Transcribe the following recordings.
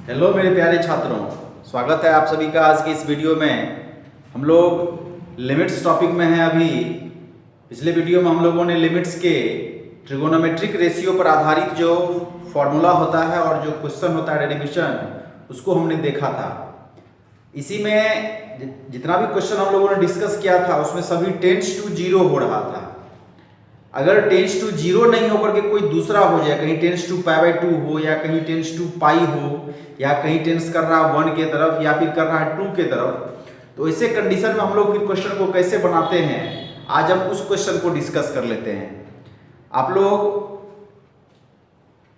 Hello मेरे प्यारे छात्रों, स्वागत है आप सभी का आज के इस वीडियो में। हम लोग लिमिट्स टॉपिक में हैं अभी। पिछले वीडियो में हम लोगों ने लिमिट्स के ट्रिगोनोमेट्रिक रेशियो पर आधारित जो फॉर्मूला होता है और जो क्वेश्चन होता है डेरिवेशन, उसको हमने देखा था। इसी में जितना भी क्वेश्चन हम लोगों ने डिस्कस किया था उसमें सभी टेंड्स टू जीरो हो रहा था। अगर टेंड्स टू जीरो नहीं होकर के कोई दूसरा हो जाए, कहीं टेंड्स टू पाई बाई 2 हो या कहीं टेंड्स टू पाई हो या कहीं टेंड्स कर रहा है 1 के तरफ या फिर कर रहा है 2 के तरफ, तो ऐसे कंडीशन में हम लोग फिर क्वेश्चन को कैसे बनाते हैं, आज हम उस क्वेश्चन को डिस्कस कर लेते हैं। आप लोग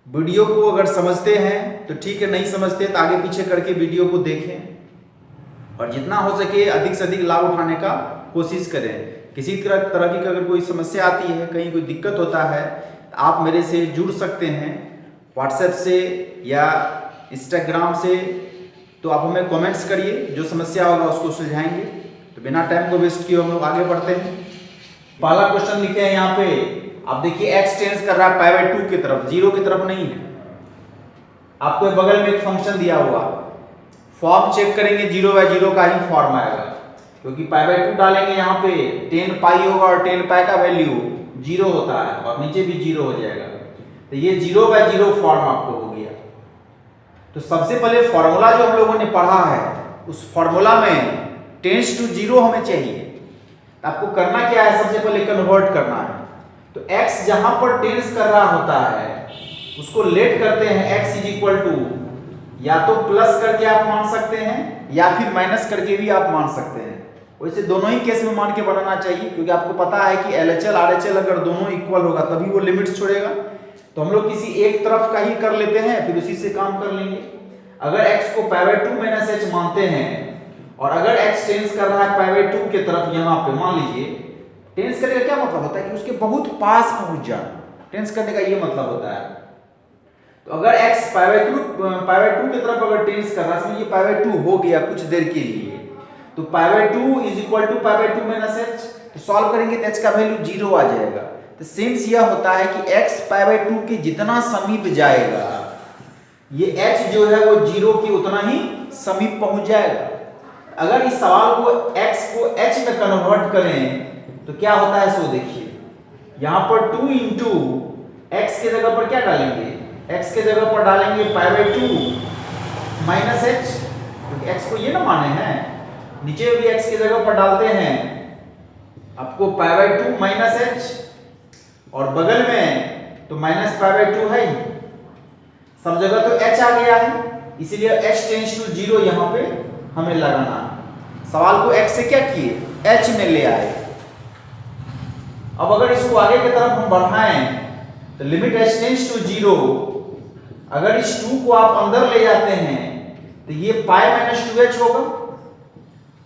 वीडियो को अगर समझते हैं तो ठीक है, नहीं समझते तो आगे पीछे करके वीडियो को देखें और जितना हो सके अधिक से अधिक लाभ उठाने का कोशिश करें। किसी तरह की अगर कोई समस्या आती है, कहीं कोई दिक्कत होता है, तो आप मेरे से जुड़ सकते हैं व्हाट्सएप से या इंस्टाग्राम से। तो आप हमें कमेंट्स करिए, जो समस्या होगा उसको सुलझाएंगे। तो बिना टाइम को वेस्ट किए हम लोग आगे बढ़ते हैं। पहला क्वेश्चन लिखे हैं यहाँ पे, आप देखिए x टेंड्स कर रहा है पाई बाई 2 की तरफ, जीरो की तरफ नहीं है। आपको बगल में एक फंक्शन दिया हुआ, फॉर्म चेक करेंगे, 0 बाई 0 का ही फॉर्म आएगा, क्योंकि पाई बाई 2 डालेंगे यहाँ पे 10 पाई होगा और 10 पाई का वैल्यू 0 होता है और नीचे भी 0 हो जाएगा। तो ये 0 बाई 0 फॉर्म आपको हो गया। तो सबसे पहले फॉर्मूला जो हम लोगों ने पढ़ा है, उस फॉर्मूला में टेंड्स टू 0 हमें चाहिए। तो आपको करना क्या है, सबसे पहले कन्वर्ट करना है। तो x जहां पर टेंड्स कर रहा होता है उसको लेट करते हैं x इज इक्वल टू, या तो प्लस करके आप मान सकते हैं या फिर माइनस करके भी आप मान सकते हैं। वैसे दोनों ही केस में मान के बनाना चाहिए, क्योंकि आपको पता है कि LHL RHL अगर दोनों इक्वल होगा तभी वो लिमिट्स छोड़ेगा। तो हम लोग किसी एक तरफ का ही कर लेते हैं, फिर उसी से काम कर लेंगे। अगर x को पाई बाई 2 माइनस h मानते हैं और अगर x टेंड्स कर रहा है पाई बाई 2 की तरफ, यहाँ पे मान लीजिए टेंड्स करने का क्या मतलब होता है कि उसके बहुत पास पहुंच जाना। टेंड्स करने का ये मतलब होता है। तो अगर x पाई बाई 2 की तरफ अगर टेंड्स कर रहा है, ये पाई बाई 2 हो गया कुछ देर के लिए, तो pi by 2 is equal to pi by 2 minus h। तो सॉल्व करेंगे तो h का वैल्यू 0 आ जाएगा। तो सेंस यह होता है कि x पाई बाई 2 के जितना समीप जाएगा, ये h जो है वो 0 के उतना ही समीप पहुंच जाएगा। अगर इस सवाल को x को h में कन्वर्ट करें तो क्या होता है, सो देखिए। यहां पर 2 इंटू x के जगह पर क्या डालेंगे, x के जगह पर डालेंगे पाई बाई 2 माइनस h, क्योंकि x को ये ना माने हैं। नीचे भी x की जगह पर डालते हैं आपको पाई बाई 2 माइनस h और बगल में तो माइनस पाई बाई 2 है ही, सब जगह तो h आ गया है, इसीलिए h टेंड्स टू 0 यहाँ पे हमें लगाना है। सवाल को x से क्या किए, h में ले आए। अब अगर इसको आगे की तरफ हम बढ़ाएं तो लिमिट h टेंड्स टू 0, अगर इस 2 को आप अंदर ले जाते हैं तो ये पाई माइनस 2h होगा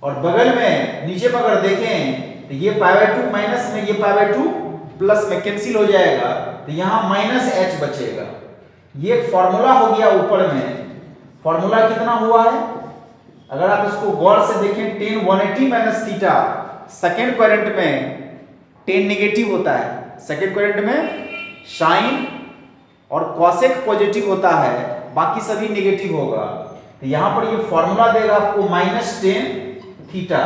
और बगल में नीचे पर अगर देखें तो ये पाई बाई 2 माइनस में ये पाई बाई 2 प्लस में कैंसिल हो जाएगा, तो यहाँ माइनस h बचेगा। ये एक फॉर्मूला हो गया। ऊपर में फॉर्मूला कितना हुआ है, अगर आप इसको गौर से देखें, tan 180 minus theta, second quadrant में tan नेगेटिव होता है, सेकेंड क्वाड्रेंट में साइन और कॉसेक पॉजिटिव होता है, बाकी सभी नेगेटिव होगा। तो यहाँ पर ये फॉर्मूला देगा आपको माइनस tan थीटा,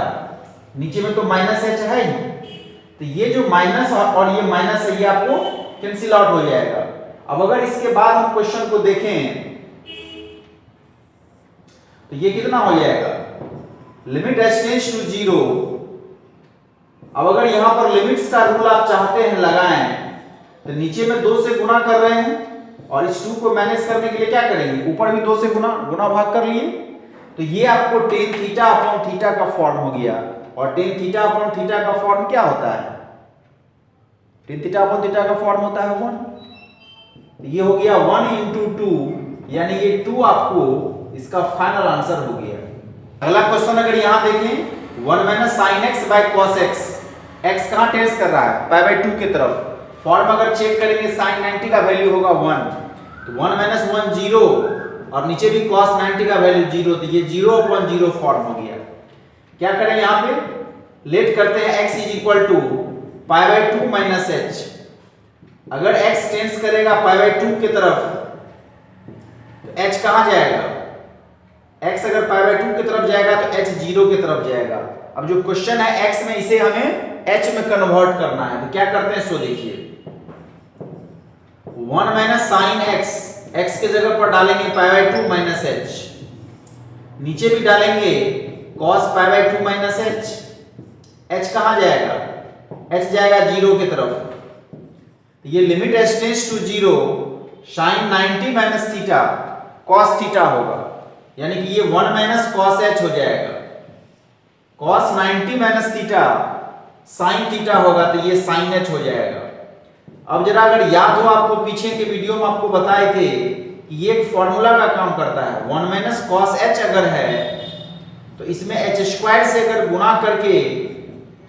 नीचे में तो माइनस h है ही, तो ये जो माइनस और ये माइनस है ये आपको कैंसिल आउट हो जाएगा। अब अगर इसके बाद हम क्वेश्चन को देखें तो ये कितना हो जाएगा, लिमिट h टेंड्स टू 0। अब अगर यहां पर लिमिट्स का रूल आप चाहते हैं लगाएं, तो नीचे में 2 से गुना कर रहे हैं और इस 2 को मैनेज करने के लिए क्या करेंगे, ऊपर भी 2 से गुना भाग कर लिए, तो ये आपको tan थीटा अपॉन थीटा का फॉर्म हो गया। और tan थीटा अपॉन थीटा का फॉर्म क्या होता है, tan थीटा अपॉन थीटा का फॉर्म होता है 1। तो ये हो गया 1 इंटू 2, यानी ये 2 आपको इसका फाइनल आंसर हो गया। अगला क्वेश्चन अगर यहां देखें, 1 minus sine x by cos x, x कहां टेंड्स कर रहा है, पाई बाई 2 की तरफ। फॉर्म अगर चेक करेंगे साइन 90 का वैल्यू होगा 1, तो 1 माइनस 1 0 और नीचे भी cos 90 का वैल्यू 0, तो ये 0 अपॉन 0 फॉर्म हो गया। क्या करें, यहाँ पे लेट करते हैं x is equal to pi by 2 minus h। अगर x टेंड्स करेगा पाई बाई 2 की तरफ तो h कहां जाएगा, x अगर पाई बाय 2 की तरफ जाएगा तो h 0 की तरफ जाएगा। अब जो क्वेश्चन है x में, इसे हमें h में कन्वर्ट करना है, तो क्या करते हैं सो देखिए, 1 माइनस साइन x, x के जगह पर डालेंगे पाई बाय 2 माइनस h, नीचे भी डालेंगे cos pi by 2 minus h, h कहां जाएगा, h जाएगा 0 की तरफ, ये limit h tends to 0 sin 90 minus theta cos theta होगा, यानी कि ये 1 माइनस cos h हो जाएगा, cos 90 minus theta sin theta होगा, तो ये sin h हो जाएगा। अब जरा अगर याद हो आपको, पीछे के वीडियो में आपको बताए थे कि ये एक फॉर्मूला का काम करता है, 1 माइनस cos h अगर है तो इसमें h स्क्वायर से अगर गुणा करके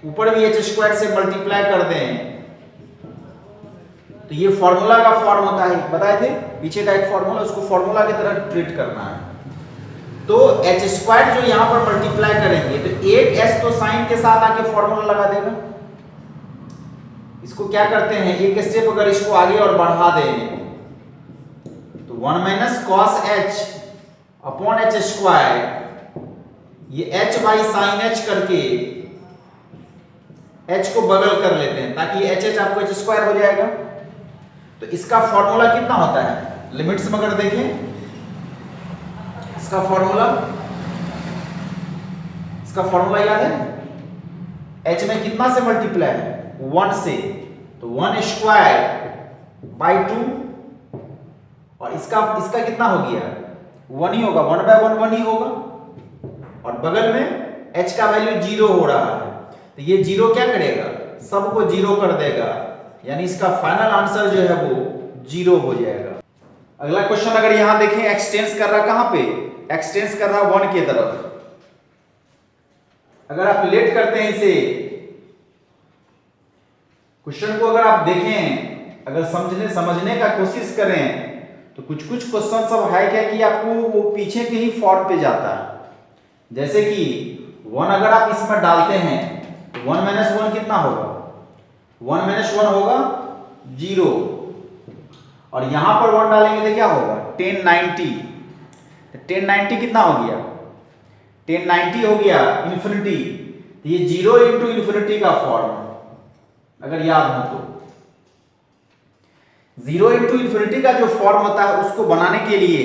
ऊपर भी h स्क्वायर से मल्टीप्लाई कर दें तो ये फॉर्मूला का फॉर्म होता है, बताए थे पीछे का एक फॉर्मूला, उसको फॉर्मूला की तरह ट्रीट करना है। तो h स्क्वायर जो यहां पर मल्टीप्लाई करेंगे तो एक s तो साइन के साथ आके फॉर्मूला लगा देगा। इसको क्या करते हैं, एक स्टेप अगर इसको आगे और बढ़ा दें तो 1 minus cos h upon h square, ये h बाई साइन h करके h को बगल कर लेते हैं ताकि h आपको h स्क्वायर हो जाएगा। तो इसका फॉर्मूला कितना होता है, लिमिट्स में अगर देखें इसका फॉर्मूला याद है, h में कितना से मल्टीप्लाई है, 1 से, तो 1 स्क्वायर बाई 2, और इसका कितना हो गया, 1 ही होगा, 1 बाय 1 1 ही होगा, और बगल में h का वैल्यू 0 हो रहा है, तो ये 0 क्या करेगा, सबको 0 कर देगा, यानी इसका फाइनल आंसर जो है वो 0 हो जाएगा। अगला क्वेश्चन अगर यहां देखें, एक्सटेंस कर रहा कहां पे, एक्सटेंस कर रहा 1 की तरफ। अगर आप रिलेट करते हैं इसे, क्वेश्चन को अगर आप देखें, अगर समझने का कोशिश करें तो कुछ क्वेश्चन सब है क्या कि आपको वो पीछे के ही फॉर्म पे जाता है। जैसे कि 1 अगर आप इसमें डालते हैं तो 1 माइनस 1 कितना होगा, 1 माइनस 1 होगा 0, और यहां पर 1 डालेंगे तो क्या होगा 1090, 1090 कितना हो गया, 1090 हो गया इन्फिनिटी, तो ये 0 इंटू इन्फिनिटी का फॉर्म, अगर याद हो तो 0 इंटू इन्फिनिटी का जो फॉर्म होता है उसको बनाने के लिए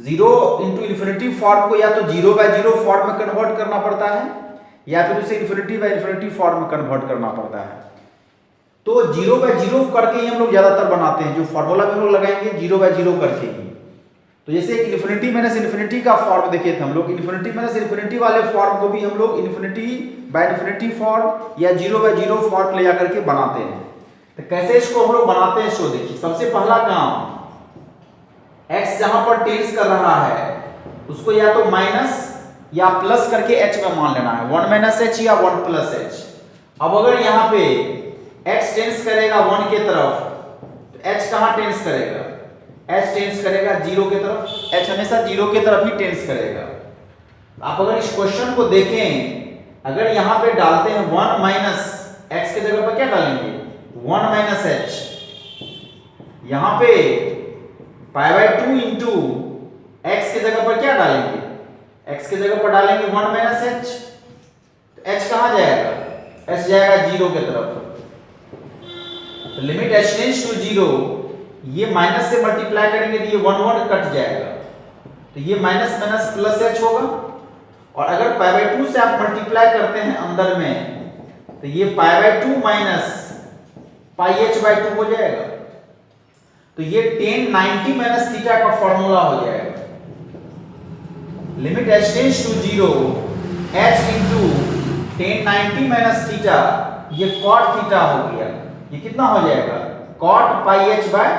0 इंटू इन्फिनिटी फॉर्म को या तो 0 बाय 0 फॉर्म में कन्वर्ट करना पड़ता है या फिर उसे इन्फिनिटी बाय इन्फिनिटी फॉर्म में कन्वर्ट करना पड़ता है। तो 0 बाय 0 करके ही हम लोग ज्यादातर बनाते हैं, जो फॉर्मूला में हम लोग लगाएंगे 0 बाय 0 करके ही। तो जैसे एक इन्फिनिटी माइनस इन्फिनिटी का फॉर्म देखे थे हम लोग, इन्फिनिटी माइनस इन्फिनिटी वाले फॉर्म को भी हम लोग इन्फिनिटी बाय इन्फिनिटी फॉर्म या 0 बाय 0 फॉर्म ले जाकर के बनाते हैं। तो कैसे इसको हम लोग बनाते हैं सो देखिए, सबसे पहला काम, x जहां पर टेंस कर रहा है उसको या तो माइनस या प्लस करके h में मान लेना है, 1 माइनस h या 1 प्लस h। अब अगर यहाँ पे x टेंस करेगा 1 के तरफ तो h कहां टेंस करेगा, h टेंस करेगा 0 के तरफ, h हमेशा 0 के तरफ ही टेंस करेगा। आप अगर इस क्वेश्चन को देखें, अगर यहाँ पे डालते हैं 1 माइनस x के जगह पर क्या डालेंगे 1 माइनस h, यहाँ पे पाई बाय 2 इंटू x के जगह पर क्या डालेंगे, x के जगह पर डालेंगे 1 माइनस h, तो h कहां जाएगा, h जाएगा 0 के तरफ, तो लिमिट h टेंड्स टू 0, ये माइनस से मल्टीप्लाई करेंगे तो ये 1 1 कट जाएगा, तो ये माइनस माइनस प्लस h होगा, और अगर पाई बाय 2 से आप मल्टीप्लाई करते हैं अंदर में तो ये pi by 2 minus pi h by 2 हो जाएगा, तो ये 1090 माइनस थीटा का फॉर्मूला हो जाएगा। Limit h tends to 0 h into 1090 minus theta, ये cot थीटा हो गया, ये कितना हो जाएगा cot पाई h बाय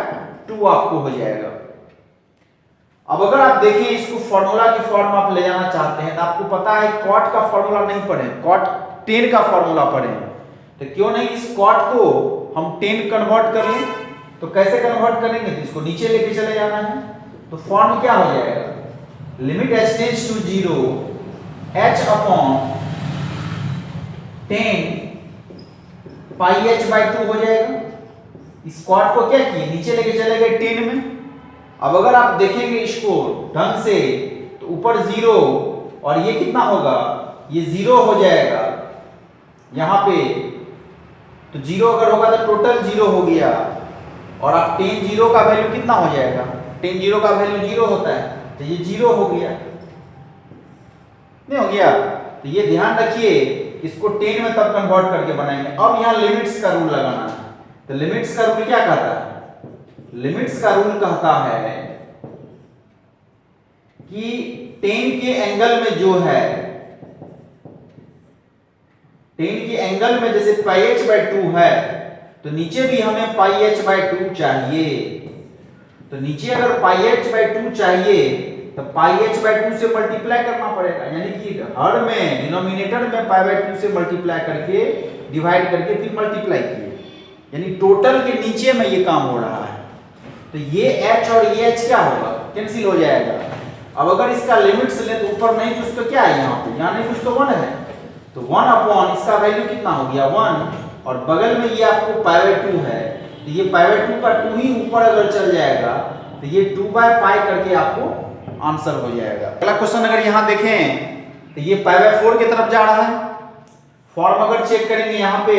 2 आपको हो जाएगा। अब अगर आप देखें इसको फॉर्मूला की फॉर्म आप ले जाना चाहते हैं तो आपको पता है cot का फॉर्मूला नहीं पढ़े, cot 10 का फॉर्मूला पढ़े, तो क्यों नहीं इस cot को हम 10 कन्वर्ट कर लें। तो कैसे कन्वर्ट करेंगे, तो इसको नीचे लेके चले जाना है, तो फॉर्म क्या हो जाएगा, limit h tends to 0 h upon 10 pi h by 2 हो जाएगा। इस cot को क्या किए नीचे लेके चले गए 10 में। अब अगर आप देखेंगे इसको ढंग से तो ऊपर 0 और ये कितना होगा, ये 0 हो जाएगा यहाँ पे। तो 0 अगर होगा तो टोटल 0 हो गया, और अब tan 0 का वैल्यू कितना हो जाएगा, tan 0 का वैल्यू 0 होता है, तो ये 0 हो गया, नहीं हो गया। तो ये ध्यान रखिए, इसको tan में तब कन्वर्ट करके बनाएंगे। अब यहाँ लिमिट्स का रूल लगाना है। तो लिमिट्स का रूल क्या कहता है, लिमिट्स का रूल कहता है कि tan के एंगल में जो है, tan के एंगल में जैसे πh/2 है, तो नीचे भी हमें πh/2 चाहिए। तो नीचे अगर πh/2 चाहिए तो πh/2 से मल्टीप्लाई करना पड़ेगा, यानी कि हर में डिनोमिनेटर में π/2 से मल्टीप्लाई करके डिवाइड करके फिर मल्टीप्लाई किए, यानी टोटल के नीचे में ये काम हो रहा है। तो ये h और ये h क्या होगा, कैंसिल हो जाएगा। अब अगर इसका लिमिट्स ले तो ऊपर नहीं कुछ तो क्या है, यहाँ पे यहाँ नहीं कुछ तो 1 है, तो 1 अपॉन इसका वैल्यू कितना हो गया 1, और बगल में ये आपको π/2 है, तो ये π/2 का 2 ही ऊपर अगर चल जाएगा तो ये 2/π करके आपको आंसर हो जाएगा। अगला क्वेश्चन अगर यहाँ देखें तो ये π/4 की तरफ जा रहा है। फॉर्म अगर चेक करेंगे यहाँ पे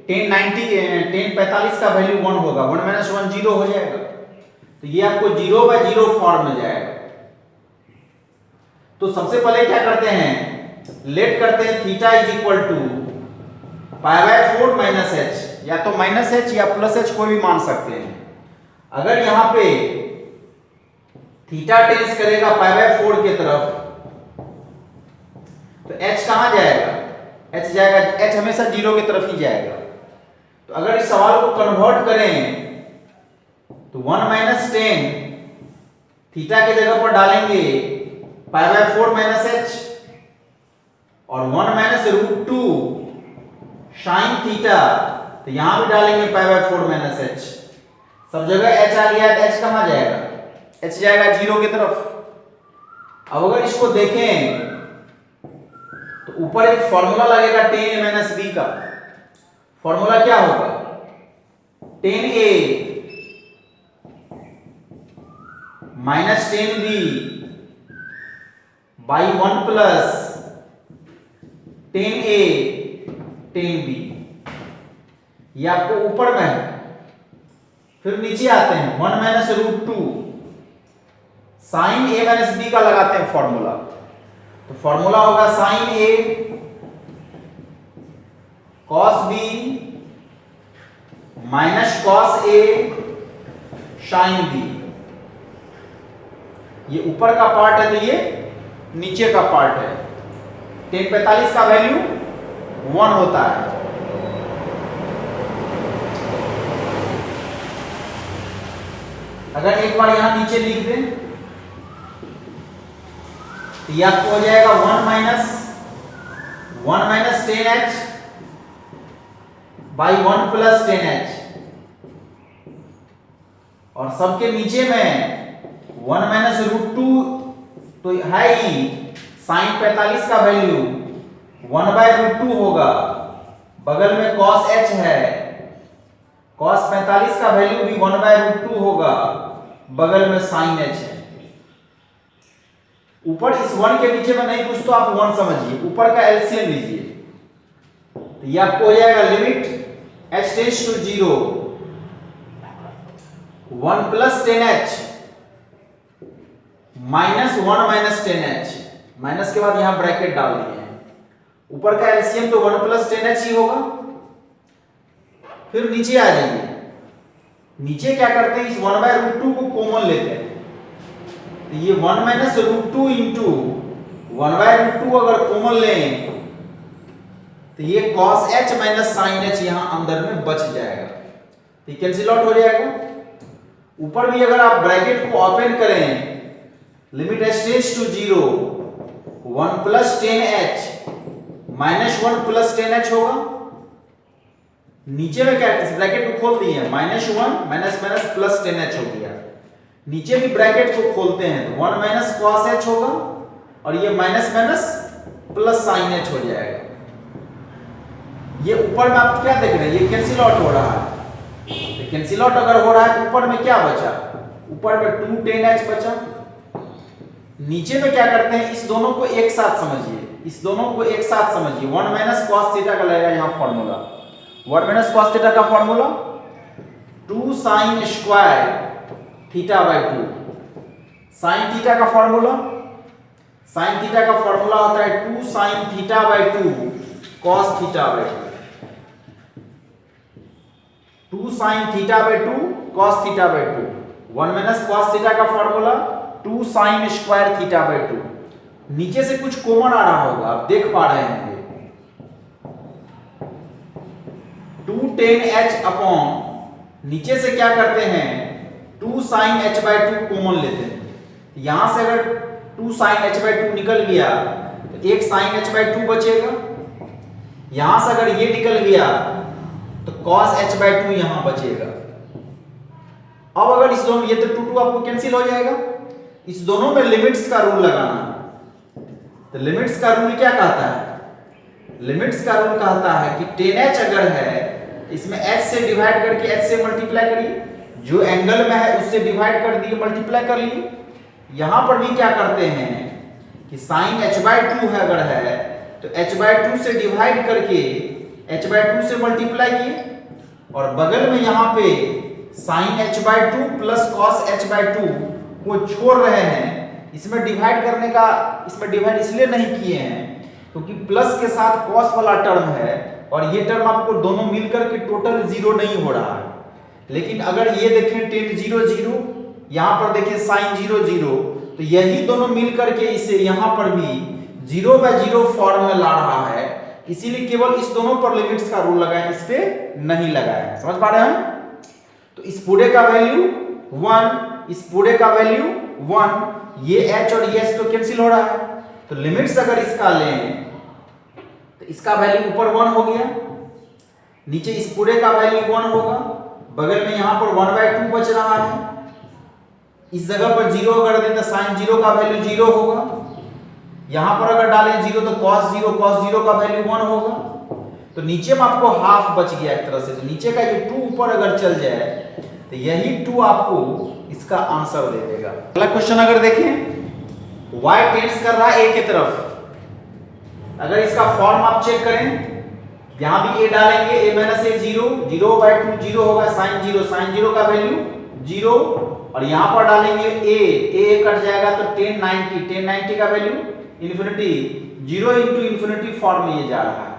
tan 45 का वैल्यू 1 होगा, 1 - 1 0 हो जाएगा, तो ये आपको 0/0 फॉर्म में जाएगा। तो सबसे पहले क्या करते हैं, लेट करते हैं theta is equal to π/4 minus h, या तो माइनस h या प्लस h कोई भी मान सकते हैं। अगर यहाँ पे थीटा टेंस करेगा π/4 की तरफ तो h कहां जाएगा, h जाएगा, h हमेशा 0 की तरफ ही जाएगा। तो अगर इस सवाल को कन्वर्ट करें तो 1 - 10 थीटा की जगह पर डालेंगे π/4 माइनस h, और 1 - √2 sin थीटा, तो यहां भी डालेंगे π/4 माइनस h। सब जगह h आ गया, h कहां जाएगा, h जाएगा 0 की तरफ। अब अगर इसको देखें तो ऊपर एक फॉर्मूला लगेगा tan a - b का। फॉर्मूला क्या होगा, tan a - tan b by 1 plus tan a tan b, ये आपको ऊपर में है। फिर नीचे आते हैं 1 - √2 sin a - b का लगाते हैं फॉर्मूला। तो फॉर्मूला होगा sin a cos b minus cos a sin b। ये ऊपर का पार्ट है तो ये नीचे का पार्ट है। tan 45 का वैल्यू 1 होता है। अगर एक बार यहां नीचे लिख दें तो ये आपको हो जाएगा 1 minus tan h by 1 plus tan h, और सबके नीचे में 1 - √2 तो है ही, sin 45 का वैल्यू 1/√2 होगा, बगल में cos h है, cos 45 का वैल्यू भी 1/√2 होगा, बगल में sin h है। ऊपर इस 1 के नीचे में नहीं कुछ तो आप 1 समझिए, ऊपर का एलसीएम लीजिए, तो ये आपको हो जाएगा limit h tends to 0 1 plus tan h minus 1 minus tan h, minus के बाद यहां ब्रैकेट डाल दिए हैं। ऊपर का एलसीएम तो 1 प्लस tan h ही होगा। फिर नीचे आ जाइए, नीचे क्या करते हैं, इस 1/√2 को कॉमन लेते हैं, तो ये 1 - √2 इंटू 1/√2 अगर कॉमन लें तो ये cos h minus sin h यहां अंदर में बच जाएगा, तो कैंसिल आउट हो जाएगा। ऊपर भी अगर आप ब्रैकेट को ओपन करें, limit h tends to 0 1 plus tan h minus 1 plus tan h होगा। नीचे में क्या, इस ब्रैकेट को खोल दिए, -1 minus minus plus tan h हो गया। नीचे भी ब्रैकेट को खोलते हैं तो 1 माइनस cos h होगा, और ये minus minus plus sin h हो जाएगा। ये ऊपर में आप क्या देख रहे हैं, ये कैंसिल आउट हो रहा है। तो कैंसिल आउट अगर हो रहा है तो ऊपर में क्या बचा, ऊपर में 2 tan h बचा, नीचे में क्या करते हैं, इस दोनों को एक साथ समझिए, इस दोनों को एक साथ समझिए। 1 माइनस कॉस थीटा का लगेगा यहाँ फॉर्मूला, 1 माइनस कॉस थीटा का formula 2 sine square theta by 2। Sine theta का फॉर्मूला, साइन थीटा का फॉर्मूला होता है 2 sine theta by 2 cos theta by 2। 2 sine theta by 2 cos theta by 2। 1 minus cos theta का formula 2 sine square theta by 2। नीचे से कुछ common आ रहा होगा, आप देख पा रहे हैं 2 tan h अपॉन, नीचे से क्या करते हैं 2 साइन h बाई 2 कॉमन लेते हैं। यहां से अगर 2 साइन h बाई 2 निकल गया तो एक साइन h बाई 2 बचेगा। यहां से अगर ये निकल गया तो cos h बाई 2 यहां बचेगा। अब अगर इस दोनों, ये तो 2 2 आपको कैंसिल हो जाएगा, इस दोनों में लिमिट्स का रूल लगाना। तो लिमिट्स का रूल क्या कहता है, लिमिट्स का रूल कहता है कि tan h अगर है, इसमें h से डिवाइड करके h से मल्टीप्लाई करिए, जो एंगल में है उससे डिवाइड कर दिए, मल्टीप्लाई कर लिए। यहां पर भी क्या करते हैं कि साइन h बाई 2 है अगर है तो h बाई 2 से डिवाइड करके h बाई 2 से मल्टीप्लाई किए, और बगल में यहां पे sine h by 2 plus cos h by 2 को छोड़ रहे हैं। इसमें डिवाइड करने का, इसमें डिवाइड इसलिए नहीं किए हैं क्योंकि प्लस के साथ कॉस वाला टर्म है और ये टर्म आपको दोनों मिलकर के टोटल 0 नहीं हो रहा है। लेकिन अगर ये देखें tan 0 0, यहां पर देखिए साइन 0 0, तो यही दोनों मिलकर के इसे यहां पर भी 0 बाय 0 फॉर्म में ला रहा है। इसीलिए केवल इस दोनों पर लिमिट्स का रूल लगाया, इस पे नहीं लगाया। समझ पा रहे हैं? तो इस पूरे का वैल्यू 1, इस पूरे का वैल्यू 1, ये h और ये h तो कैंसिल हो रहा है। तो लिमिट्स अगर इसका लें तो इसका वैल्यू ऊपर 1 हो गया, नीचे इस पूरे का वैल्यू 1 होगा, बगल में यहां पर 1/2 बच रहा है। इस जगह पर 0 अगर दें तो साइन 0 का वैल्यू 0 होगा, यहां पर अगर डालें 0 तो cos 0 का वैल्यू 1 होगा। तो नीचे में आपको हाफ बच गया एक तरह से। तो नीचे का ये 2 ऊपर अगर चल जाए तो यही 2 आपको इसका आंसर दे देगा। अगला क्वेश्चन अगर देखें, y टेंड्स कर रहा है a की तरफ। अगर इसका फॉर्म आप चेक करें, यहां भी a डालेंगे, a माइनस a 0, 0/2 0 होगा, साइन 0 का वैल्यू 0, और यहां पर डालेंगे a कट जाएगा तो tan 90 का value infinity, 0 into infinity form में ये जा रहा है।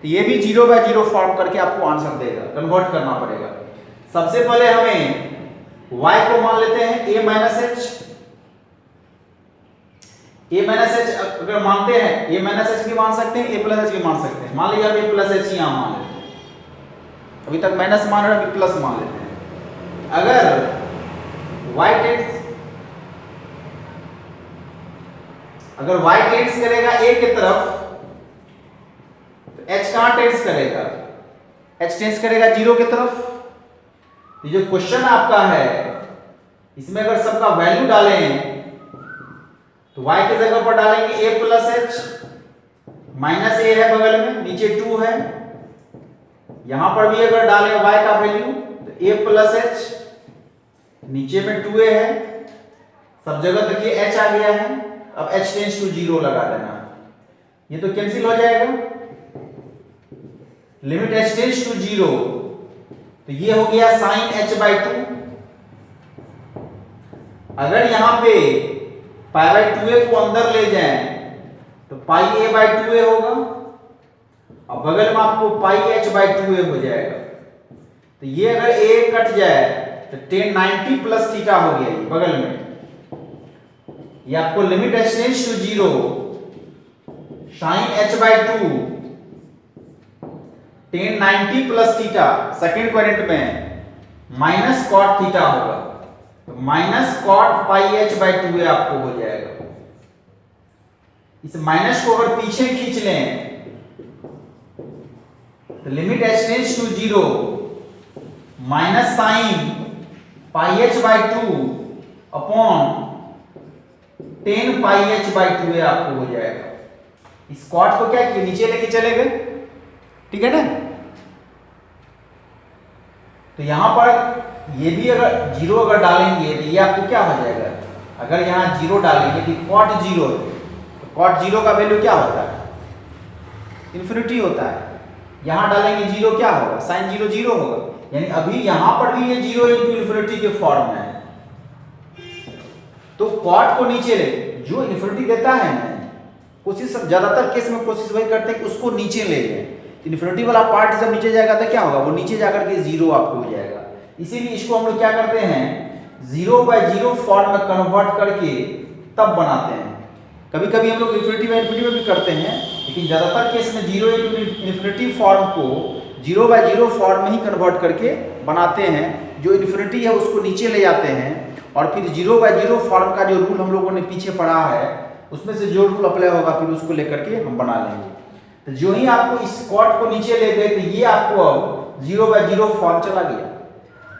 तो ये भी 0/0 फॉर्म करके आपको आंसर देगा, कन्वर्ट करना पड़ेगा। सबसे पहले हमें y को मान लेते हैं a माइनस h अगर मानते हैं, a माइनस h भी मान सकते हैं, a प्लस h भी मान सकते हैं। मान लीजिए आप a प्लस h यहां मान लेते हैं, अभी तक माइनस मान रहे हैं, अभी प्लस मान लेते हैं। अगर y टेंड्स करेगा a की तरफ तो h कहां टेंड्स करेगा, h टेंड्स करेगा 0 की तरफ। ये जो क्वेश्चन आपका है इसमें अगर सबका वैल्यू डालें तो y की जगह पर डालेंगे a plus h, minus a है बगल में, नीचे 2 है। यहां पर भी अगर डालें y का वैल्यू तो a प्लस h, नीचे में 2a है, सब जगह देखिए h आ गया है। अब h टेंड्स टू 0 लगा देना, ये तो कैंसिल हो जाएगा। लिमिट h टेंड्स टू 0, तो ये हो गया साइन h बाई 2। अगर यहां पे पाई बाई 2a को अंदर ले जाएं तो पाई a बाई 2a होगा, और बगल में आपको पाई h बाई 2a हो जाएगा। तो ये अगर a कट जाए तो tan 90 प्लस थीटा हो गया ये बगल में। ये आपको limit h tends to 0 sine h by 2 tan 90 plus theta, second quadrant में माइनस कॉट थीटा होगा, तो minus cot pi h by 2a आपको हो जाएगा। इस माइनस को अगर पीछे खींच लें तो limit h tends to 0 minus sine pi h by 2 upon tan pi h by 2a आपको हो जाएगा। इस कॉट को क्या किया, नीचे लेके चले गए, ठीक है ना। तो यहां पर ये भी अगर 0 अगर डालेंगे तो ये आपको क्या हो जाएगा, अगर यहाँ जीरो डालेंगे कि कॉट जीरो है, तो कॉट जीरो का वैल्यू क्या होता है? इन्फिनिटी होता है। यहाँ डालेंगे जीरो, क्या होगा? साइन जीरो जीरो होगा। यानी अभी यहाँ पर भी ये जीरो इंटू इन्फिनिटी के फॉर्म में है। तो कॉट को नीचे ले, जो इन्फिनिटी देता है ना, कोशिश ज्यादातर केस में कोशिश वही करते हैं कि उसको नीचे ले लें। इन्फिनिटी वाला पार्ट जब नीचे जाएगा तो क्या होगा? वो नीचे जाकर के जीरो आपको हो जाएगा। इसीलिए इसको हम लोग क्या करते हैं, 0/0 फॉर्म में कन्वर्ट करके तब बनाते हैं। कभी कभी हम लोग इन्फिनिटी बाय इन्फिनिटी में भी करते हैं, लेकिन ज्यादातर केस में 0 इंटू इन्फिनिटी फॉर्म को 0/0 फॉर्म में ही कन्वर्ट करके बनाते हैं। जो इन्फिनिटी है उसको नीचे ले जाते हैं और फिर 0/0 फॉर्म का जो रूल हम लोगों ने पीछे पढ़ा है उसमें से जो रूल अप्लाई होगा फिर उसको लेकर के हम बना लेंगे। तो जो ही आपको इस कॉट को नीचे ले गए तो ये आपको अब 0/0 फॉर्म चला गया।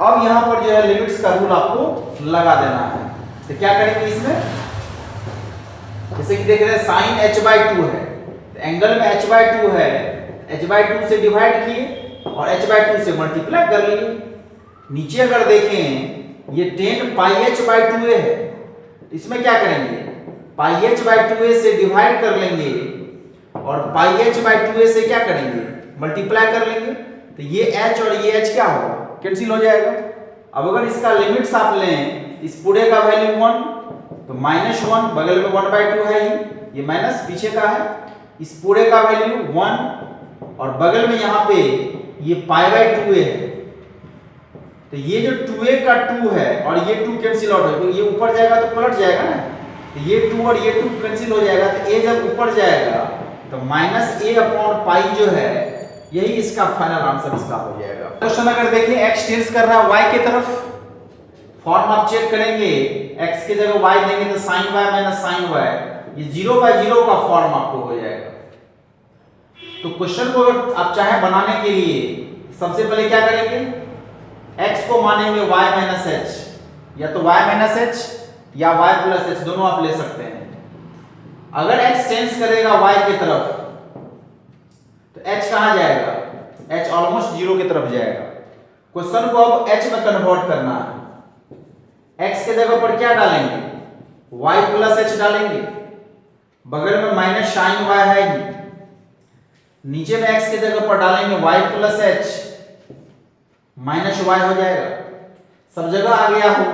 अब यहाँ पर जो है लिमिट्स का रूल आपको लगा देना है। तो क्या करेंगे इसमें, जैसे कि देख रहे हैं साइन h/2 है, तो एंगल में h/2 है, h/2 से डिवाइड किए और h/2 से मल्टीप्लाई कर लिए। नीचे अगर देखें ये 10πh/2a है, इसमें क्या करेंगे, πh/2a से डिवाइड कर लेंगे और πh/2a से क्या करेंगे, मल्टीप्लाई कर लेंगे। तो ये h और ये h क्या होगा, कैंसिल हो जाएगा। अब अगर इसका लिमिट्स आप लें, इस पूरे का वैल्यू 1 तो -1, बगल में 1/2 है ही, ये माइनस पीछे का है, इस पूरे का वैल्यू 1 और बगल में यहाँ पे ये π/2a है। तो ये जो 2a का 2 है और ये 2 कैंसिल आउट हो, ये ऊपर जाएगा तो पलट जाएगा ना, तो ये 2 और ये 2 कैंसिल हो जाएगा। तो a जब ऊपर जाएगा तो -a/π जो है यही इसका फाइनल आंसर इसका हो जाएगा। क्वेश्चन अगर देखें x टेंड्स कर रहा है y की तरफ, फॉर्म आप चेक करेंगे, x की जगह y देंगे तो sin y - sin y, ये 0/0 का फॉर्म आपको हो जाएगा। तो क्वेश्चन को अगर आप चाहे बनाने के लिए सबसे पहले क्या करेंगे, x को मानेंगे y - h, या तो y - h या y + h, दोनों आप ले सकते हैं। अगर x टेंड्स करेगा y की तरफ तो h कहां जाएगा, h ऑलमोस्ट 0 की तरफ जाएगा। क्वेश्चन को अब h में कन्वर्ट करना है। x के जगह पर क्या डालेंगे, y + h डालेंगे, बगल में -sin y है ही, नीचे में x के जगह पर डालेंगे y + h, -y हो जाएगा। सब जगह आ गया हो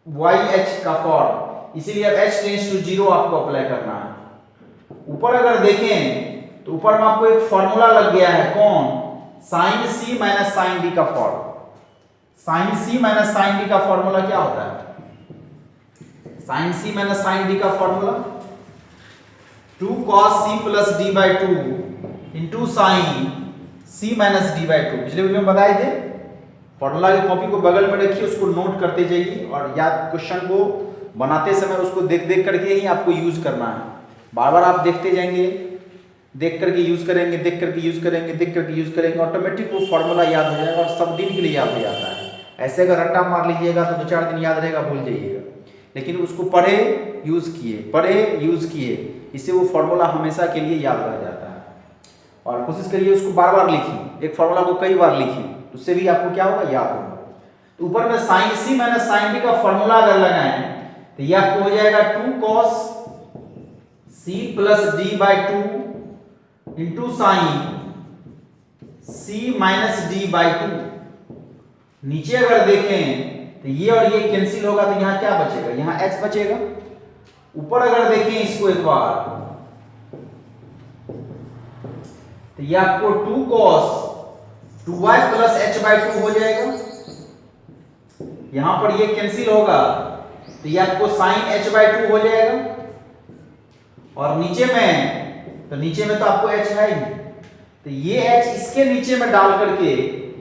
y/h का फॉर्म, इसीलिए अब h टेंड्स टू 0 आपको अप्लाई करना है। ऊपर अगर देखें तो ऊपर में आपको एक फॉर्मूला लग गया है, कौन, sin c - sin d का form. sin c - sin d का फॉर्मूला क्या होता है, sin c - sin d का formula 2 cos c + d/2 into sin c - d/2। पिछले वीडियो में बताए थे। फॉर्मूला की कॉपी को बगल में रखिए, उसको नोट करते जाइए और याद क्वेश्चन को बनाते समय उसको देख देख करके ही आपको यूज करना है। बार बार आप देखते जाएंगे, देख करके यूज करेंगे, देख करके यूज करेंगे, देख करके यूज करेंगे, ऑटोमेटिक वो फॉर्मूला याद हो जाएगा और सब दिन के लिए याद हो जाता है। ऐसे अगर रट्टा मार लीजिएगा तो 2-4 दिन याद रहेगा, भूल जाइएगा, लेकिन उसको पढ़े यूज किए, पढ़े यूज किए, इससे वो फॉर्मूला हमेशा के लिए याद रह जाता है। और कोशिश करिए उसको बार बार लिखिए, एक फॉर्मूला को कई बार लिखिए, उससे भी आपको क्या होगा, याद होगा। तो ऊपर में sin c - sin d का फॉर्मूला अगर लगाएं तो ये आपको हो जाएगा 2 cos c + d/2 into sin c - d/2। नीचे अगर देखें तो ये और ये कैंसिल होगा तो यहाँ क्या बचेगा, यहाँ h बचेगा। ऊपर अगर देखें इसको एक बार तो ये आपको 2 cos 2y + h/2 हो जाएगा। यहां पर ये कैंसिल होगा तो ये आपको sin h/2 हो जाएगा। और नीचे में तो आपको h है ही, तो ये h इसके नीचे में डाल करके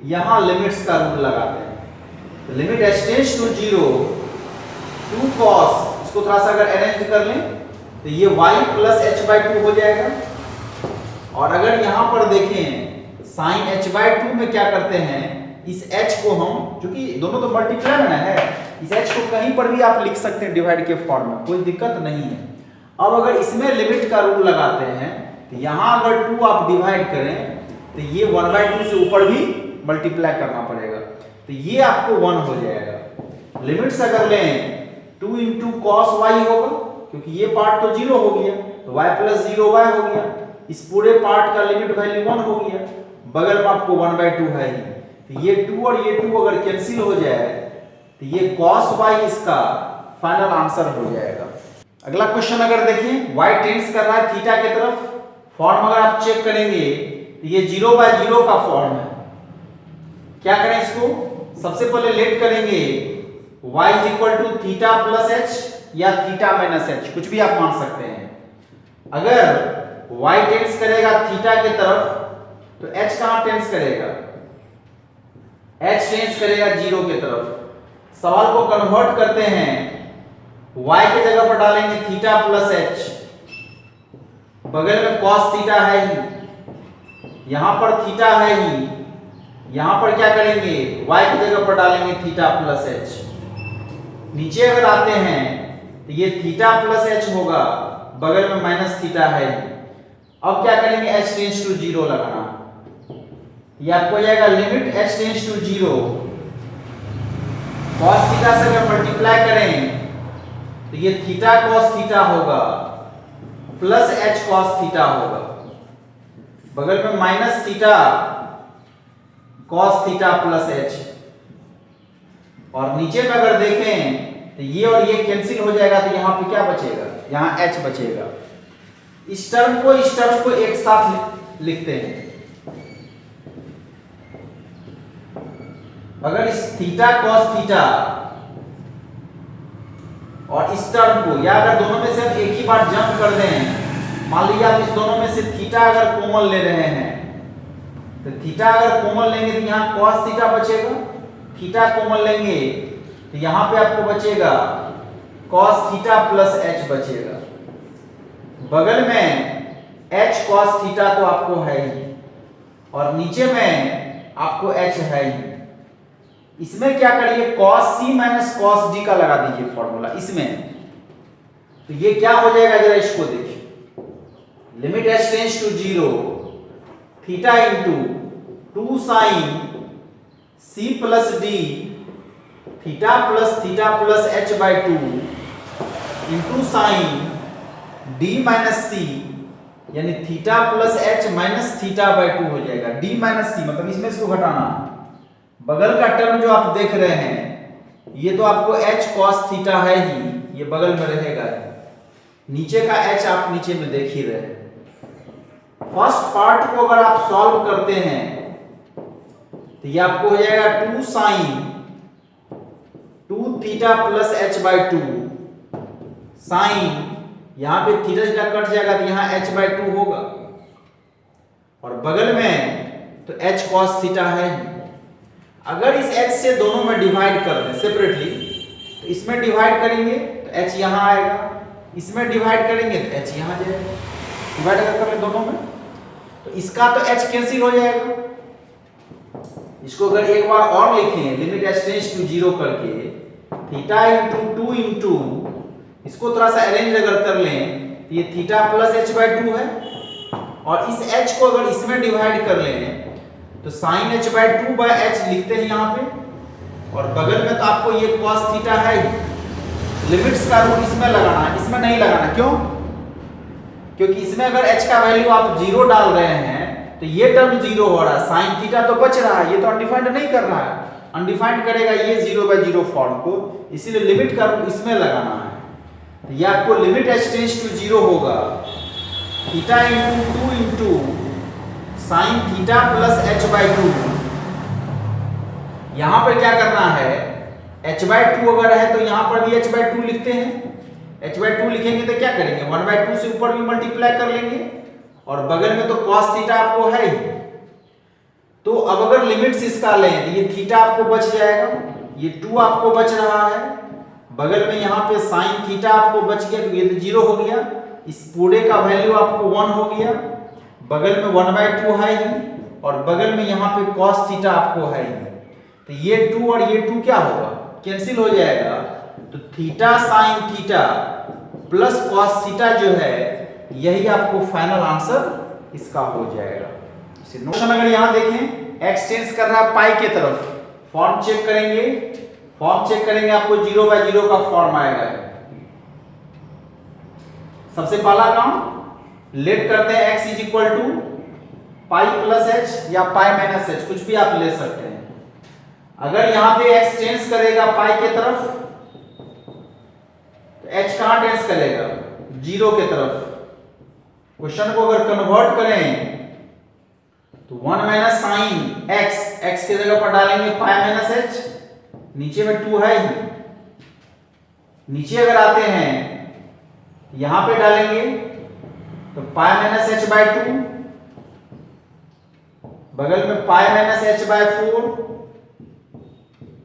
यहां लिमिट्स का रूल लगाते हैं। तो limit h tends to 0 2 cos, इसको थोड़ा सा अगर अरेंज कर लें तो ये y + h/2 हो जाएगा। और अगर यहां पर देखें sin h/2 में क्या करते हैं, इस h को हम, क्योंकि दोनों तो मल्टीप्लाई में है, इस h को कहीं पर भी आप लिख सकते हैं डिवाइड के फॉर्म में, कोई दिक्कत नहीं है। अब अगर इसमें लिमिट का रूल लगाते हैं तो यहां अगर 2 आप डिवाइड करें तो ये 1/2 से ऊपर भी मल्टीप्लाई करना पड़ेगा, तो ये आपको 1 हो जाएगा। लिमिट्स अगर लें 2 इंटू कॉस वाई होगा, क्योंकि ये पार्ट तो 0 हो गया, तो y प्लस 0y हो गया। इस पूरे पार्ट का लिमिट वैल्यू 1 हो गया, बगल में आपको 1/2 है ही, तो ये 2 और ये 2 अगर कैंसिल हो जाए तो ये cos y इसका फाइनल आंसर हो जाएगा। अगला क्वेश्चन अगर देखें, y टेंड्स कर रहा है थीटा की तरफ, फॉर्म अगर आप चेक करेंगे तो ये 0/0 का फॉर्म है। क्या करें इसको, सबसे पहले लेट करेंगे y = थीटा प्लस h या थीटा माइनस h, कुछ भी आप मान सकते हैं। अगर y टेंड्स करेगा थीटा की तरफ तो h कहां टेंड्स करेगा, h टेंड्स करेगा 0 की तरफ। सवाल को कन्वर्ट करते हैं, y की जगह पर डालेंगे थीटा प्लस h, बगल में cos थीटा है ही, यहां पर थीटा है ही, यहां पर क्या करेंगे y की जगह पर डालेंगे थीटा प्लस h। नीचे अगर आते हैं तो ये थीटा प्लस h होगा, बगल में माइनस थीटा है ही। अब क्या करेंगे, h टेंड्स टू 0 लगाना, ये आपको जाएगा limit h tends to 0, cos theta से अगर मल्टीप्लाई करें तो ये थीटा cos थीटा होगा प्लस h cos थीटा होगा, बगल में minus theta cos theta plus h। और नीचे में अगर देखें तो ये और ये कैंसिल हो जाएगा, तो यहां पे क्या बचेगा, यहां h बचेगा। इस टर्म को एक साथ लिखते हैं। अगर इस थीटा cos थीटा और इस टर्म को, या अगर दोनों में से हम एक ही बार जंप कर दें, मान लीजिए आप इस दोनों में से थीटा अगर कॉमन ले रहे हैं, तो थीटा अगर कॉमन लेंगे तो यहाँ cos थीटा बचेगा, थीटा कॉमन लेंगे तो यहाँ पे आपको बचेगा cos थीटा प्लस h बचेगा, बगल में h cos थीटा तो आपको है ही, और नीचे में आपको h है ही। इसमें क्या करिए, cos c minus cos d का लगा दीजिए फॉर्मूला इसमें, तो ये क्या हो जाएगा, जरा इसको देखिए। Limit h tends to 0, theta into 2 sine c plus d theta plus h/2 into sine d minus c, यानी थीटा प्लस h माइनस थीटा/2 हो जाएगा। d माइनस c मतलब इसमें इसको घटाना, बगल का टर्म जो आप देख रहे हैं ये तो आपको h cos थीटा है ही, ये बगल में रहेगा, नीचे का h आप नीचे में देख ही रहे हैं। फर्स्ट पार्ट को अगर आप सॉल्व करते हैं तो ये आपको हो जाएगा 2 sign 2 theta plus h/2 sign, यहां पे थीटा थीटा कट जाएगा तो यहां h/2 होगा, और बगल में तो h cos थीटा है। अगर इस h से दोनों में डिवाइड कर दें सेपरेटली, तो इसमें डिवाइड करेंगे तो h यहां आएगा, इसमें डिवाइड करेंगे तो h यहां जाएगा। डिवाइड अगर कर ले दोनों में तो इसका तो h कैंसिल हो जाएगा। इसको अगर एक बार और लिखें, लिमिट h टेंड्स टू 0 करके थीटा इंटू 2 इंटू, इसको थोड़ा सा अरेंज अगर कर लें तो ये थीटा प्लस h/2 है, और इस h को अगर इसमें डिवाइड कर लें तो साइन h/2/h लिखते हैं यहाँ पे, और बगल में तो आपको ये cos थीटा है ही। लिमिट्स का रूल इसमें लगाना है, इसमें नहीं लगाना, क्यों? क्योंकि इसमें अगर h का वैल्यू आप 0 डाल रहे हैं तो ये टर्म 0 हो रहा है, साइन थीटा तो बच रहा है, ये तो अनडिफाइंड नहीं कर रहा है, अनडिफाइंड करेगा ये 0/0 फॉर्म को, इसीलिए लिमिट का रूल इसमें लगाना है। तो ये आपको लिमिट h टेंड्स टू 0 होगा, theta into 2 into sine theta plus h/2। यहां पर क्या करना है, h/2 अगर है तो यहां पर भी h/2 लिखते हैं, h/2 लिखेंगे तो क्या करेंगे, 1/2 से ऊपर भी मल्टीप्लाई कर लेंगे, और बगल में तो cos थीटा आपको है ही। तो अब अगर लिमिट्स इसका लें तो ये थीटा आपको बच जाएगा, ये 2 आपको बच रहा है, बगल में यहाँ पे साइन थीटा आपको बच गया, तो ये तो 0 हो गया, इस पूरे का वैल्यू आपको 1 हो गया, बगल में 1/2 है ही, और बगल में यहाँ पे cos थीटा आपको है ही। तो ये 2 और ये 2 क्या होगा, कैंसिल हो जाएगा, तो theta sine theta plus cos theta जो है यही आपको फाइनल आंसर इसका हो जाएगा। क्वेश्चन अगर यहां देखें, x टेंड्स कर रहा है पाई की तरफ, फॉर्म चेक करेंगे, फॉर्म चेक करेंगे आपको 0/0 का फॉर्म आएगा। सबसे पहला काम लेट करते हैं x is equal to pi plus H या पाई माइनस एच, कुछ भी आप ले सकते हैं। अगर यहां पे x टेंस करेगा पाई के तरफ तो h कहां टेंस करेगा? 0 के तरफ। क्वेश्चन को अगर कन्वर्ट करें तो 1 माइनस साइन x की जगह पर डालेंगे पाई माइनस एच, नीचे में 2 है ही। नीचे अगर आते हैं यहां पे डालेंगे तो पाई माइनस एच बाय 2, बगल में पाई माइनस एच बाय 4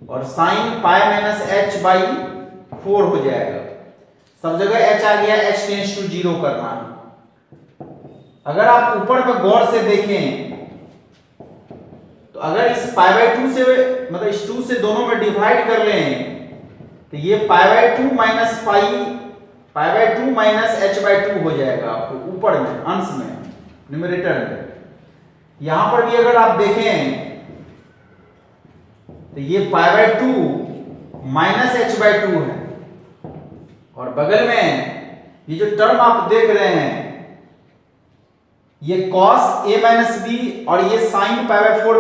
और sine pi minus H by 4 हो जाएगा। सब जगह h आ गया, h टेंस टू 0 करना है। अगर आप ऊपर में गौर से देखें तो अगर इस पाई बाय 2 से मतलब इस 2 से दोनों में डिवाइड कर लें तो ये pi by 2 minus pi by 2 minus h by 2 हो जाएगा आपको ऊपर में अंश में न्यूमरेटर में। यहां पर भी अगर आप देखें तो ये pi by 2 minus h by 2 है और बगल में ये जो टर्म आप देख रहे हैं ये cos a माइनस b और ये sin पाई बाय 4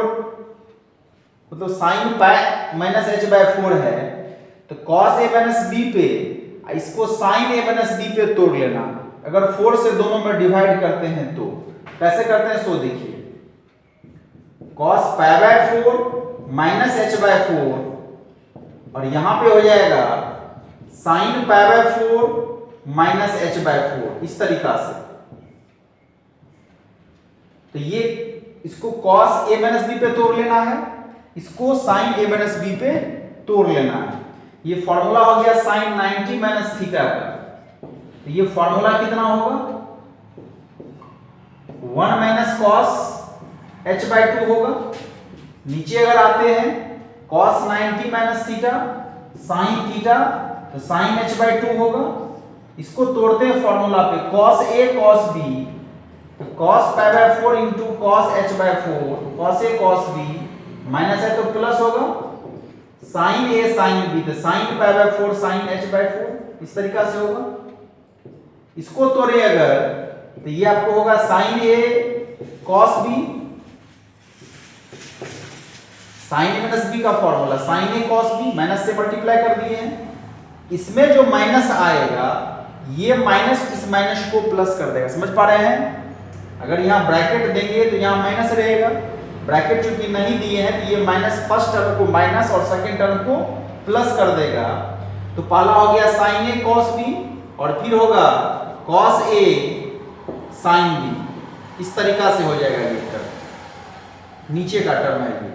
मतलब sin pi minus h by 4 है। तो cos a माइनस b पे इसको sin a माइनस b पे तोड़ लेना। अगर 4 से दोनों में डिवाइड करते हैं तो कैसे करते हैं सो देखिए। cos pi by 4 minus h by 4 और यहां पे हो जाएगा sin pi by 4 minus h by 4, इस तरीका से। तो ये इसको cos a माइनस b पे तोड़ लेना है, इसको sin a माइनस b पे तोड़ लेना है। ये फॉर्मूला हो गया sin 90 माइनस थीटा का। तो ये फॉर्मूला कितना होगा? 1 माइनस cos h बाय 2 होगा। नीचे अगर आते हैं cos 90 minus theta sin theta तो sin h बाय 2 होगा। इसको तोड़ते हैं फॉर्मूला पे cos a cos b तो cos pi by 4 into cos h by 4 cos a cos b minus है तो प्लस होगा sin a sin b तो sin pi by 4 sin h by 4, इस तरीका से होगा। इसको तोड़े अगर तो ये आपको होगा sin a cos b, sin a minus b का formula sin a cos b minus से मल्टीप्लाई कर दिए हैं। इसमें जो माइनस आएगा ये माइनस इस माइनस को प्लस कर देगा। समझ पा रहे हैं? अगर यहाँ ब्रैकेट देंगे तो यहाँ माइनस रहेगा। ब्रैकेट चूंकि नहीं दिए हैं तो ये माइनस फर्स्ट टर्म को माइनस और सेकंड टर्म को प्लस कर देगा। तो पहला हो गया sin a cos b और फिर होगा cos a sin b, इस तरीका से हो जाएगा ये टर्म, नीचे का टर्म है ये।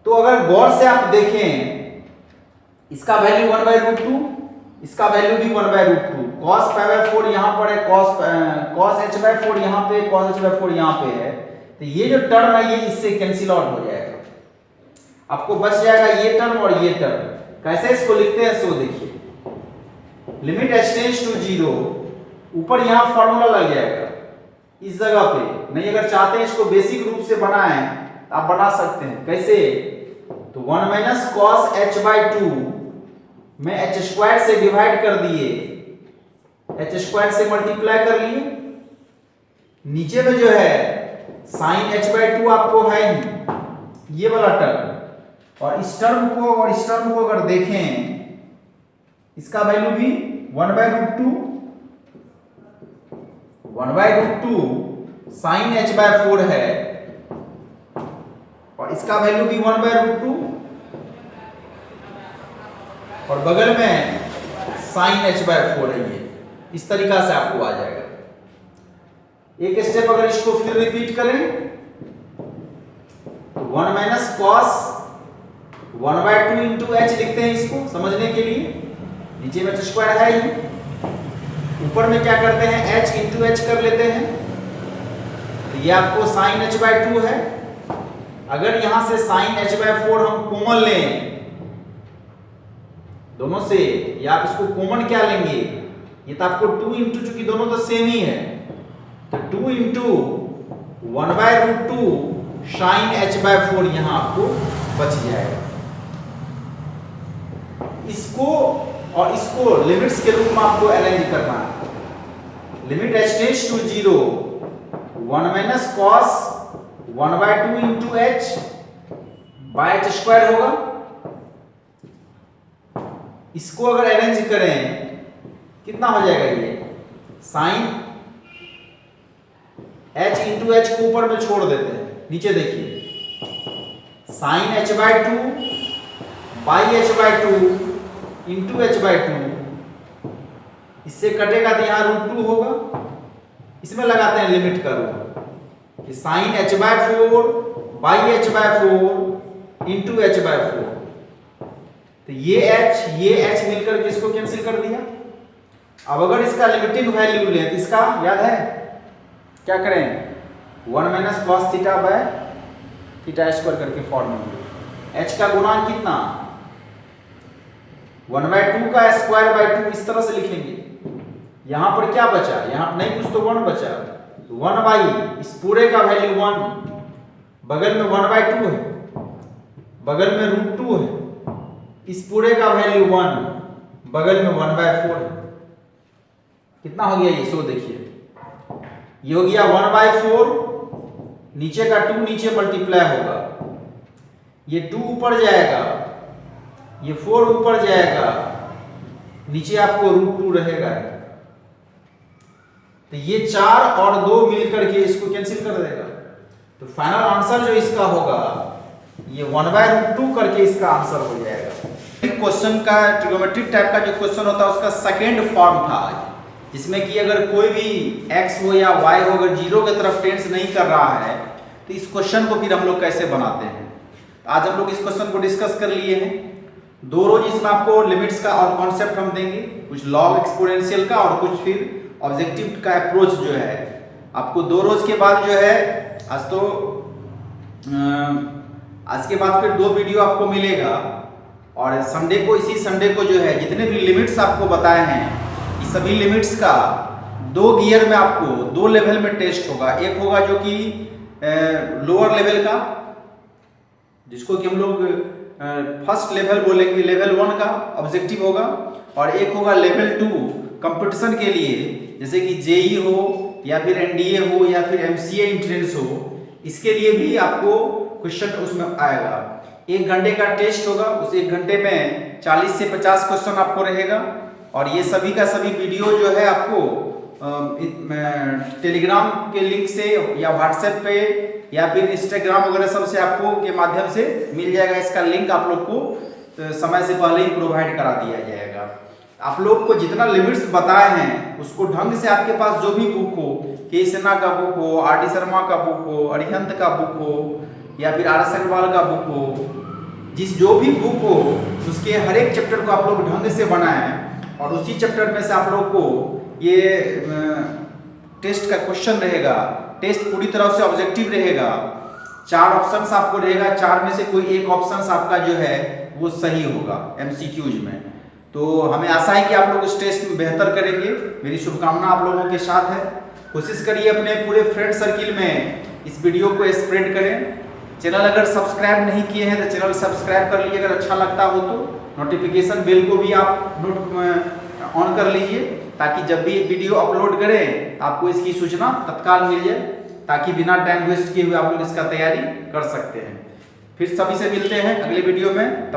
तो अगर गौर से आप देखें इसका वैल्यू 1/√2, इसका वैल्यू भी 1/√2। cos पाई बाय 4 यहां पर है, cos h बाय 4 यहां पे, cos h बाय 4 यहां पे है। तो ये जो टर्म है ये इससे कैंसिल आउट हो जाएगा, आपको बच जाएगा ये टर्म और ये टर्म। कैसे इसको लिखते हैं सो देखिए। लिमिट h टेंड्स टू 0, ऊपर यहां फॉर्मूला लग जाएगा इस जगह पे। नहीं अगर चाहते हैं इसको बेसिक रूप से बनाएं तो आप बना सकते हैं। कैसे? तो 1 माइनस cos h बाय 2 में h स्क्वायर से डिवाइड कर दिए, h स्क्वायर से मल्टीप्लाई कर लिए। नीचे में जो है sin h बाय 2 आपको है ही ये वाला टर्म, और इस टर्म को और इस टर्म को अगर देखें इसका वैल्यू भी 1/√2 sin h बाय 4 है और इसका वैल्यू भी 1/√2 और बगल में sin h बाय 4 है ये। इस तरीका से आपको आ जाएगा। एक स्टेप अगर इसको फिर रिपीट करें तो 1 माइनस cos 1/2 इंटू h लिखते हैं इसको समझने के लिए। नीचे में h स्क्वायर है ही, ऊपर में क्या करते हैं h इंटू h कर लेते हैं। तो ये आपको sin h बाय 2 है। अगर यहां से sin h बाय 4 हम कॉमन लें दोनों से, या आप इसको कॉमन क्या लेंगे, ये तो आपको 2 इंटू, चूंकि दोनों तो सेम ही है तो 2 इंटू 1/√2 sin h बाय 4 यहां आपको बच जाएगा। इसको और इसको लिमिट्स के रूप में आपको अरेंज करना है। Limit h tends to 0 1 minus cos 1/2 into h by h square होगा। इसको अगर अरेंज करें कितना हो जाएगा, ये साइन h इंटू h को ऊपर में छोड़ देते हैं, नीचे देखिए sign h/2 by h/2 into h/2, इससे कटेगा तो यहाँ √2 होगा। इसमें लगाते हैं लिमिट का रूल कि sign h/4 by h/4 into h/4, तो ये h मिलकर के इसको कैंसिल कर दिया। अब अगर इसका लिमिटिंग वैल्यू लें तो इसका याद है क्या करें, 1 minus cos theta by theta square करके फॉर्मूला। h का गुणांक कितना, 1/2 का स्क्वायर बाय 2 इस तरह से लिखेंगे। यहां पर क्या बचा, यहां नहीं कुछ तो 1 बचा, 1 बाई इस पूरे का वैल्यू 1, बगल में 1/2 है, बगल में √2 है, इस पूरे का वैल्यू 1, बगल में 1/4 है। कितना हो गया ये, सो देखिए ये हो गया 1/4, नीचे का 2 नीचे मल्टीप्लाई होगा, ये 2 ऊपर जाएगा, ये 4 ऊपर जाएगा, नीचे आपको √2 रहेगा, तो ये 4 और 2 मिलकर के इसको कैंसिल कर देगा। तो फाइनल आंसर जो इसका होगा ये 1/√2 करके इसका आंसर हो जाएगा। क्वेश्चन का ट्रिगोनोमेट्रिक टाइप का जो क्वेश्चन होता है उसका सेकेंड फॉर्म था, जिसमें कि अगर कोई भी x हो या y हो अगर 0 की तरफ टेंड्स नहीं कर रहा है तो इस क्वेश्चन को फिर हम लोग कैसे बनाते हैं। आज हम लोग इस क्वेश्चन को डिस्कस कर लिए हैं। 2 रोज इसमें आपको लिमिट्स का और कॉन्सेप्ट हम देंगे, कुछ लॉग एक्सपोनेंशियल का और कुछ फिर ऑब्जेक्टिव का अप्रोच जो है आपको 2 रोज के बाद जो है, आज के बाद फिर 2 वीडियो आपको मिलेगा। और संडे को, इसी संडे को जो है जितने भी लिमिट्स आपको बताए हैं इस सभी लिमिट्स का 2 गियर में आपको 2 लेवल में टेस्ट होगा। एक होगा जो कि लोअर लेवल का, जिसको कि हम लोग फर्स्ट लेवल बोलेंगे, लेवल 1 का ऑब्जेक्टिव होगा, और एक होगा लेवल 2 कंपटीशन के लिए, जैसे कि जेई हो या फिर एनडीए हो या फिर एमसीए एंट्रेंस हो, इसके लिए भी आपको क्वेश्चन उसमें आएगा। 1 घंटे का टेस्ट होगा, उस 1 घंटे में 40 से 50 क्वेश्चन आपको रहेगा। और ये सभी का सभी वीडियो जो है आपको टेलीग्राम के लिंक से या व्हाट्सएप पे या फिर इंस्टाग्राम वगैरह सब से आपको के माध्यम से मिल जाएगा। इसका लिंक आप लोग को समय से पहले ही प्रोवाइड करा दिया जाएगा। आप लोग को जितना लिमिट्स बताए हैं उसको ढंग से आपके पास जो भी बुक हो, के सिन्हा का बुक हो, आर डी शर्मा का बुक हो, अरिहंत का बुक हो या फिर आर एस अग्रवाल का बुक हो, जो भी बुक हो उसके हर एक चैप्टर को आप लोग ढंग से बनाएं और उसी चैप्टर में से आप लोग को ये टेस्ट का क्वेश्चन रहेगा। टेस्ट पूरी तरह से ऑब्जेक्टिव रहेगा, 4 ऑप्शंस आपको रहेगा, 4 में से कोई एक ऑप्शन आपका जो है वो सही होगा एमसीक्यूज में। तो हमें आशा है कि आप लोग इस टेस्ट में बेहतर करेंगे। मेरी शुभकामना आप लोगों के साथ है। कोशिश करिए अपने पूरे फ्रेंड सर्किल में इस वीडियो को स्प्रेड करें। चैनल अगर सब्सक्राइब नहीं किए हैं तो चैनल सब्सक्राइब कर लीजिए, अगर अच्छा लगता हो तो नोटिफिकेशन बेल को भी आप ऑन कर लीजिए, ताकि जब भी वीडियो अपलोड करें आपको इसकी सूचना तत्काल मिल जाए, ताकि बिना टाइम वेस्ट किए हुए आप लोग इसका तैयारी कर सकते हैं। फिर सभी से मिलते हैं अगले वीडियो में।